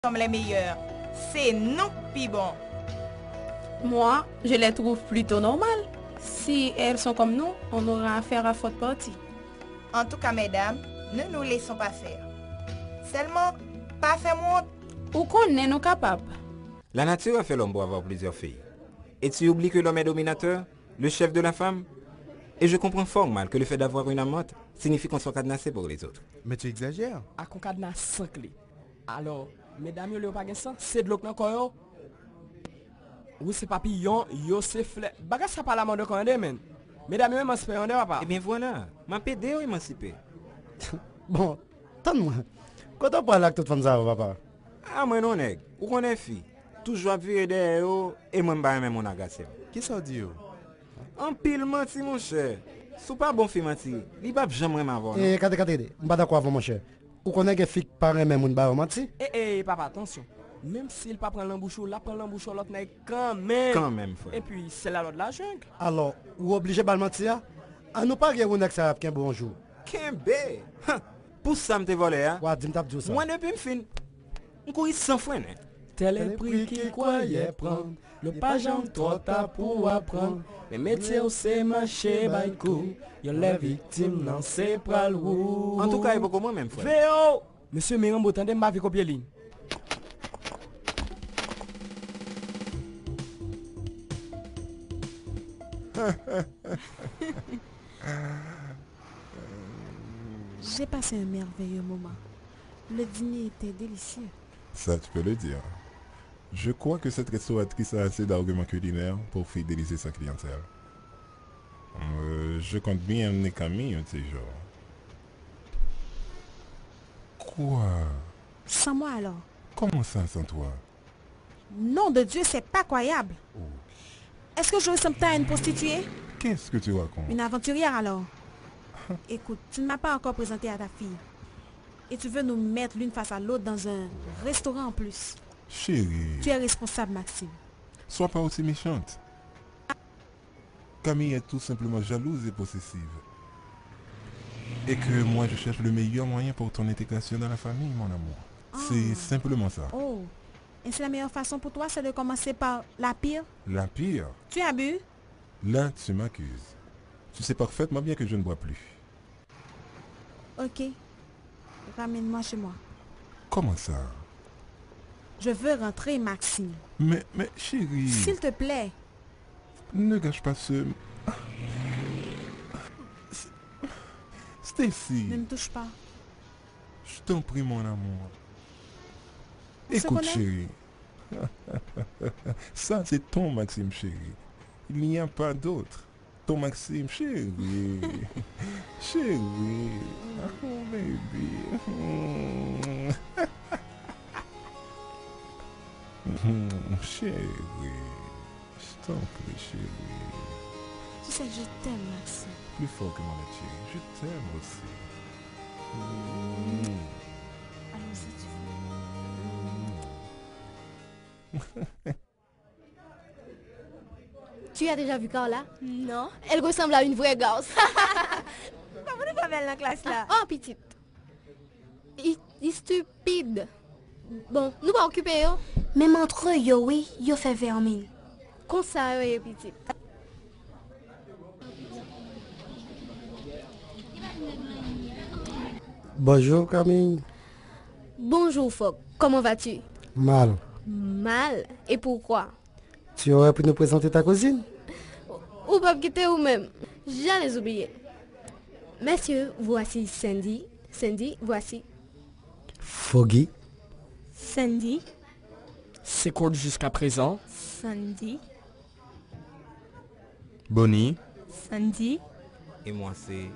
sommes les meilleurs. C'est nous qui bon. Moi, je les trouve plutôt normales. Si elles sont comme nous, on aura affaire à faute partie. En tout cas, mesdames, ne nous laissons pas faire. Seulement, pas faire montre. Ou qu'on est nous capables. La nature a fait l'homme pour avoir plusieurs filles. Et tu oublies que l'homme est dominateur, le chef de la femme? Et je comprends fort mal que le fait d'avoir une amante signifie qu'on soit cadenassé pour les autres. Mais tu exagères. A qu'on cadenas sans clé. Alors, mesdames, yo le pas gen sang, c'est de l'eau encore yo. Oui, c'est papillon, yo c'est fleur. Baga ça pas la mode quand même, men. Mesdames, yo émancipé, on est papa. Eh bien voilà, m'a pédé ou émancipé. Bon, tente-moi. Quand on parle avec toute femme ça, papa? Ah, moi non, nèg. Ou qu'on est fille. Toujours virer derrière yo, et moi m'ba même mon agacé. Qui ça dit yo? En pile menti, mon cher. Sou pas bon fi menti. Li pas jamais m'avoir. Eh, kade, m'pas d'accord avec mon cher. Ou qu'on est que fille parent même moun ba menti? Papa, attention. Même s'il pas prend l'embouchou, la prend l'embouchou l'autre nèg quand même. Quand même, frère. Et puis, c'est la loi de la jungle. Alors, ou obligé de mentir? À nous pas gen un ça qu'un bonjour. Kembe. Pour ça m'te volé, hein? Ouais, dis-moi t'as ça. Moi depuis m'fin. M'courir sans frein, hein? Tel est prix qu'il croyait prendre. Le pas j'en trop tard pour apprendre. Mais métier c'est marché by coup. Yo les victimes non c'est pral ou. En tout cas, il faut comment même, frère. Véo! Monsieur Mirambo, tendez m'a vu copier ligne. J'ai passé un merveilleux moment. Le dîner était délicieux. Ça, tu peux le dire. Je crois que cette restauratrice a assez d'arguments culinaires pour fidéliser sa clientèle. Je compte bien amener Camille un de ces jours. Quoi? Sans moi alors? Comment ça sans toi? Nom de Dieu, c'est pas croyable. Oh. Est-ce que je ressemble à une prostituée? Qu'est-ce que tu racontes? Une aventurière alors? Écoute, tu ne m'as pas encore présenté à ta fille. Et tu veux nous mettre l'une face à l'autre dans un restaurant en plus. Chérie, Tu es responsable, Maxime. sois pas aussi méchante. Camille est tout simplement jalouse et possessive. Et que moi je cherche le meilleur moyen pour ton intégration dans la famille, mon amour. C'est simplement ça. Oh, et c'est la meilleure façon pour toi, c'est de commencer par la pire? La pire, Tu as bu? là tu m'accuses. Tu sais parfaitement bien que je ne bois plus. Ok. Ramène-moi chez moi. Comment ça? Je veux rentrer, Maxime. Mais chérie, S'il te plaît. ne gâche pas ce... Stacy, Ne me touche pas. je t'en prie mon amour. On se Écoute connaît? chérie, ça c'est ton Maxime chérie. Il n'y a pas d'autre. Ton Maxime chérie. Chérie. Oh baby. Chérie. Je t'en prie chérie. Tu sais que je t'aime, Maxime. Plus fort que mon chérie. Je t'aime aussi. Allons-y, tu veux. Tu as déjà vu Carla? Non. Elle ressemble à une vraie gosse. Comment on pas belle dans la classe là? Oh, petite. Il stupide. Bon, nous pas occuper yo. Même entre eux, yo oui, yo fait vermine. Comme ça, yo, petite. Bonjour Camille. Bonjour, Fogg. Comment vas-tu? Mal. Mal. Et pourquoi? Tu aurais pu nous présenter ta cousine? Ou pas quitter ou même. J'allais oublier. Messieurs, voici Sandy. Sandy, voici. Foggy. Sandy. C'est court jusqu'à présent. Sandy. Bonnie. Sandy. Et moi c'est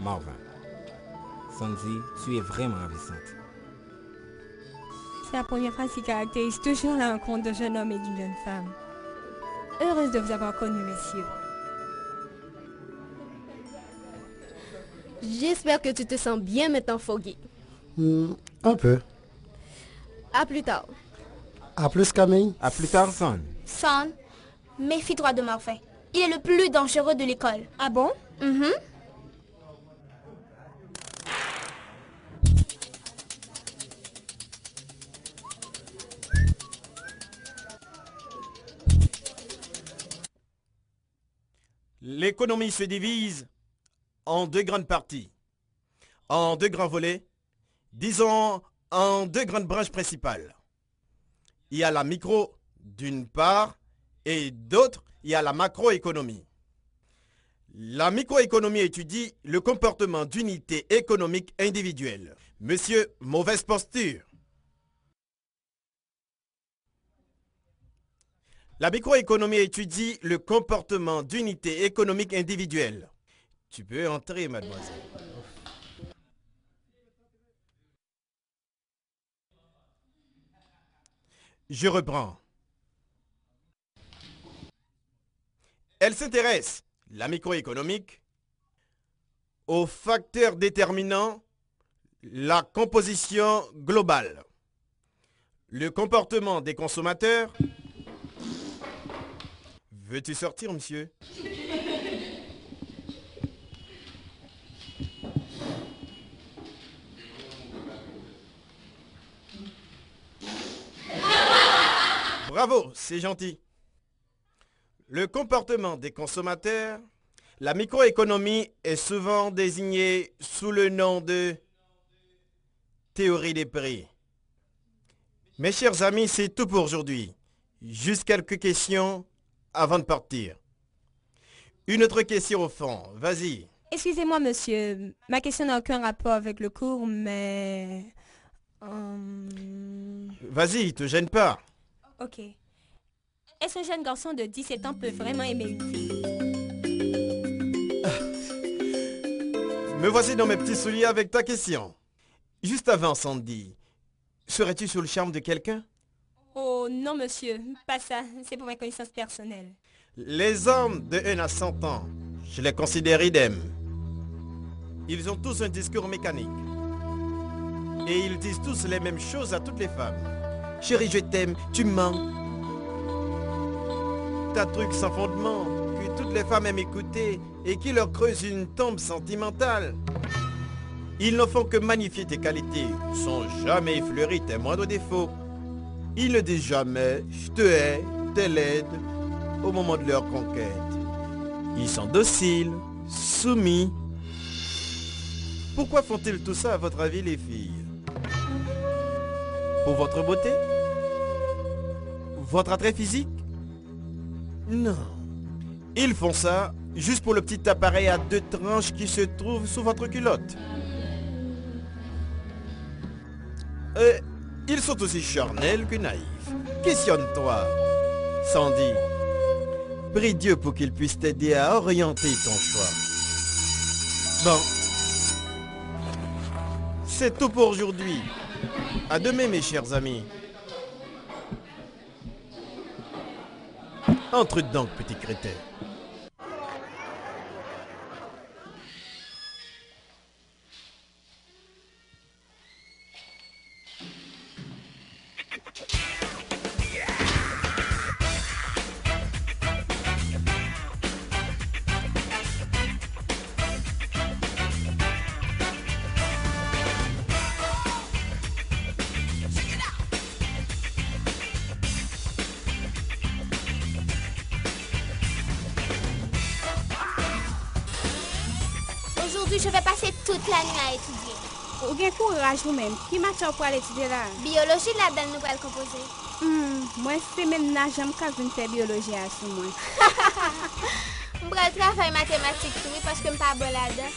Marvin. Sandy, tu es vraiment ravissante. C'est la première phrase qui caractérise toujours la rencontre d'un jeune homme et d'une jeune femme. Heureuse de vous avoir connu, messieurs. J'espère que tu te sens bien maintenant, Foggy. Un peu. À plus tard. À plus Camille. À plus tard, Son. Son, méfie-toi de Marvin. Il est le plus dangereux de l'école. Ah bon? L'économie se divise en deux grandes parties, en deux grands volets, disons en deux grandes branches principales. Il y a la micro d'une part et d'autre, il y a la macroéconomie. La microéconomie étudie le comportement d'unités économiques individuelles. Monsieur, mauvaise posture. La microéconomie étudie le comportement d'unités économiques individuelles. Tu peux entrer, mademoiselle. Je reprends. Elle s'intéresse, la microéconomique, aux facteurs déterminant la composition globale, le comportement des consommateurs. Veux-tu sortir, monsieur? Bravo, c'est gentil. Le comportement des consommateurs, la microéconomie est souvent désignée sous le nom de théorie des prix. Mes chers amis, c'est tout pour aujourd'hui. Juste quelques questions avant de partir. Une autre question au fond, vas-y. Excusez-moi, monsieur. Ma question n'a aucun rapport avec le cours, mais... Vas-y, te gêne pas. Ok. Est-ce qu'un jeune garçon de 17 ans peut vraiment aimer une fille? Me voici dans mes petits souliers avec ta question. Juste avant, Sandy, serais-tu sous le charme de quelqu'un? Oh non, monsieur. Pas ça. C'est pour ma connaissance personnelle. Les hommes de 1 à 100 ans, je les considère idem. Ils ont tous un discours mécanique. Et ils disent tous les mêmes choses à toutes les femmes. Chérie, je t'aime, tu me manques. T'as truc sans fondement, que toutes les femmes aiment écouter et qui leur creuse une tombe sentimentale. Ils ne font que magnifier tes qualités, sans jamais effleurer tes moindres défauts. Ils ne disent jamais « je te hais, t'es laide » au moment de leur conquête. Ils sont dociles, soumis. Pourquoi font-ils tout ça à votre avis, les filles? Pour votre beauté? Votre attrait physique? Non. Ils font ça juste pour le petit appareil à 2 tranches qui se trouve sous votre culotte. Ils sont aussi charnels que naïfs. Questionne-toi, Sandy. Prie Dieu pour qu'il puisse t'aider à orienter ton choix. Bon. C'est tout pour aujourd'hui. À demain, mes chers amis. Entre donc, petit crétin. Aujourd'hui, je vais passer toute la nuit à étudier. Ou bien courage vous-même. Qui matière pour aller étudier là? Biologie là-dedans, nous allons composer. Moi, c'est maintenant, j'aime quand je fais biologie à ce moment. Je vais travailler mathématiques, oui, parce que je ne suis pas bonne là-dedans.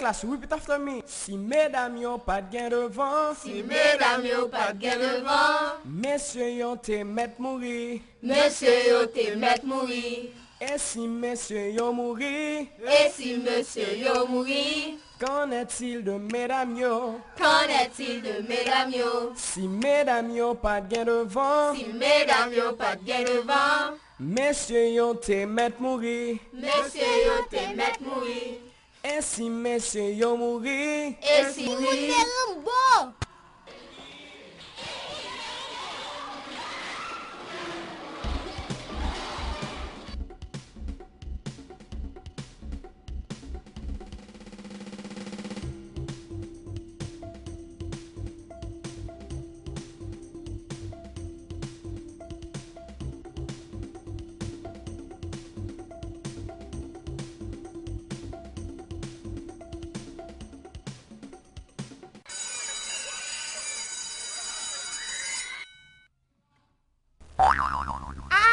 classe, repeat after me. Si mesdames yon pas de gain devant, Si mesdames yo pas de gain devant, messieurs yon te met mourir. monsieur yo te met mourir. Et si messieurs yon mourir, Et si monsieur yo mourir, qu'en est-il de mesdames yo? qu'en est-il de mesdames yo? Si mesdames yon pas de gain devant, Si mesdames yo pas de gain devant, messieurs yon te met mourir. monsieur yo te met mourir. Et si messieurs yon mourir, Et si mourir, Rambo!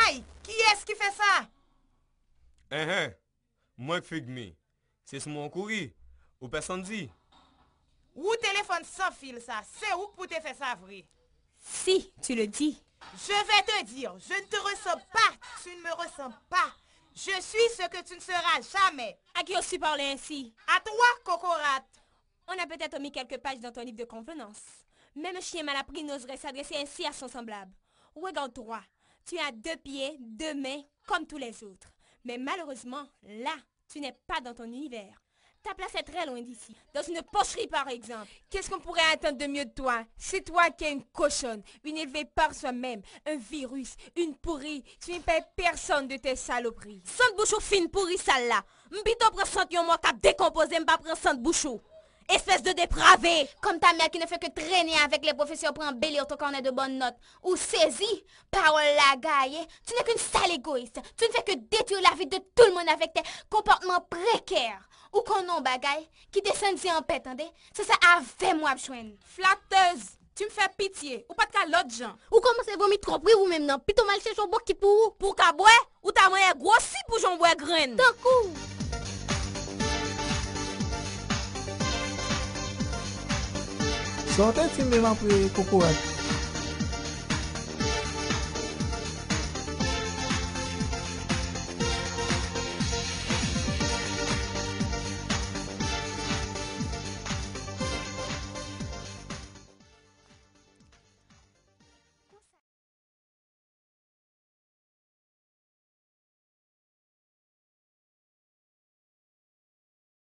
Aïe! Qui est-ce qui fait ça? Moi qui fais c'est sur mon courrier. Ou personne dit. Ou téléphone sans fil ça? C'est où pour te faire ça vrai? Si, tu le dis. Je vais te dire, je ne te ressens pas, tu ne me ressens pas. Je suis ce que tu ne seras jamais. À qui aussi parler ainsi? À toi, Cocorate. On a peut-être mis quelques pages dans ton livre de convenance. Même un chien mal appris n'oserait s'adresser ainsi à son semblable. Regarde-toi, tu as 2 pieds, 2 mains, comme tous les autres. Mais malheureusement, là, tu n'es pas dans ton univers. Ta place est très loin d'ici. Dans une pocherie, par exemple. Qu'est-ce qu'on pourrait attendre de mieux de toi? C'est toi qui es une cochonne, une élevée par soi-même, un virus, une pourrie. Tu n'es pas personne de tes saloperies. Sante bouchou fine pourri sale là. M'pito prend sante yon moi cap décomposé, m'pa prend sante bouchou. Espèce de dépravé. comme ta mère qui ne fait que traîner avec les professeurs pour embellir ton carnet de bonnes notes. Ou saisi, parole la gaille, tu n'es qu'une sale égoïste. Tu ne fais que détruire la vie de tout le monde avec tes comportements précaires. Ou qu'on non bagaille, qui descend en paix, attendez? C'est ça avec moi, chouine. Flatteuse, tu me fais pitié. Ou pas de cas l'autre gens. Ou commencez à vomir trop pris ou même non. Plutôt mal chercher un bon qui pour. Pour qu'à boire, ou ta moyen grossi pour j'en bois graine. D'un coup. Sortez-vous même après Cocorate.